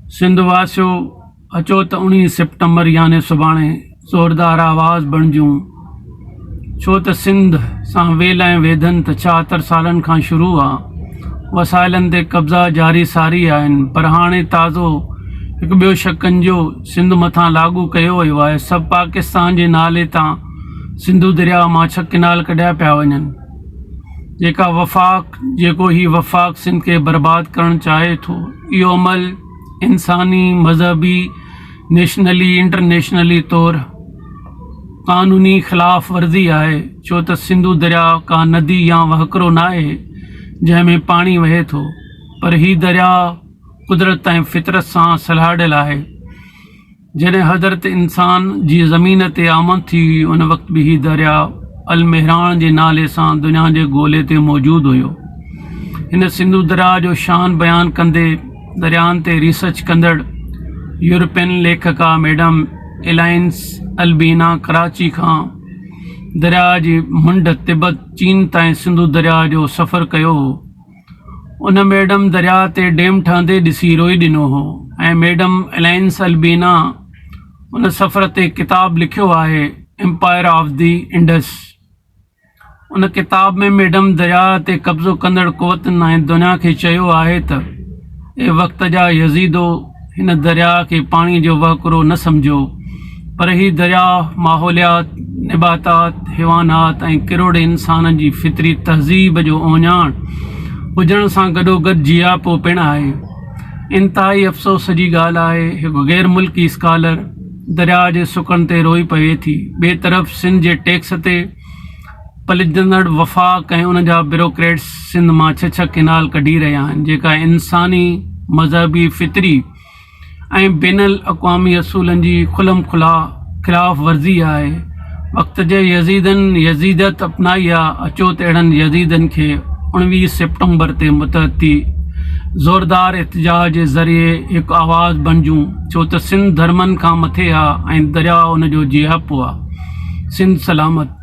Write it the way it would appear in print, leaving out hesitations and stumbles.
सिंध वासियो अचो त 19 सितंबर याने सुभाणे ज़ोरदार आवाज़ बणिजूं। छो त सिंध सां वेल ऐं वेदन त 76 सालनि खां शुरू आहे। वसाइलनि ते कब्ज़ा जारी सारी आहिनि, पर हाणे ताज़ो हिकु ॿियो शिकंजो सिंध मथां लागू कयो वियो आहे। सभु पाकिस्तान जे नाले तां सिंधु दरिया मां 6 किनाल कढिया पिया वञनि। जेको ही वफ़ाक़ सिंध खे बर्बादु करणु चाहे थो, इहो अमल इंसानी, मज़हबी, नेशनली, इंटरनेशनली तौरु क़ानूनी ख़िलाफ़ वर्ज़ी आहे। छो त सिंधु दरिया का नदी या वहकिरो न आहे जंहिंमें पाणी वहे थो, पर हीउ दरिया कुदरत ऐं फितरत सां सलाहियल आहे। जॾहिं हज़रत इंसान जी ज़मीन ते आमद थी हुई, उन वक़्तु बि हीउ दरिया अल मेहरान जे नाले सां दुनिया जे ॻोल्हे ते मौजूदु हुयो। हिन सिंधु दरिया जो शान बयानु कंदे दरियाहनि ते रिसर्च कंदड़ यूरोपियन लेखिका मैडम एलाइंस अल्बीना कराची खां दरिया जी मुंड तिब्बत चीन ताईं सिंधु दरिया जो सफ़र कयो हो। उन मैडम दरिया ते डेम ठहंदे ॾिसी रोई ॾिनो हो ऐं मैडम एलाइंस अल्बीना उन सफ़र ते किताबु लिखियो आहे, एम्पायर ऑफ द इंडस। उन किताब में मैडम दरिया ते कब्ज़ो कंदड़ क़ुवतुनि ऐं दुनिया खे चयो आहे त ए वक़्त जा यज़ीदो, हिन दरिया खे पाणी जो वहकिरो न सम्झो, पर ही दरिया माहौलियात, निबातात, हैवानात ऐं किरोड़े इंसाननि जी फितरी तहज़ीब जो ओञाण हुजण सां गॾोगॾु जियापो पिणु आहे। इंतिहाई अफ़सोस जी ॻाल्हि आहे, हिकु गैर मुल्की स्कॉलर दरिया जे सुकण ते रोई पवे थी। ॿिए तरफ़ सिंध जे टैक्स ते पलिजंदड़ वफ़ाक़ ऐं उन जा ब्यूरोक्रेट्स सिंध मां 6 किनाल कढी रहिया आहिनि, जेका इंसानी, मज़हबी, फितरी ऐं बैनुल अक़वामी असूलनि जी खुलम खुला ख़िलाफ़ वर्ज़ी आहे। वक़्त जे यज़ीदनि यज़ीदत अपनाई आहे। अचो त अहिड़नि यज़ीदनि खे 19 सितंबर ते मुतहदी ज़ोरदार एहतजाज जे ज़रिए हिकु आवाज़ बणिजूं। छो त सिंध धर्मनि खां मथे आहे ऐं दरिया उन जो जियापो आहे। सिंध सलामत।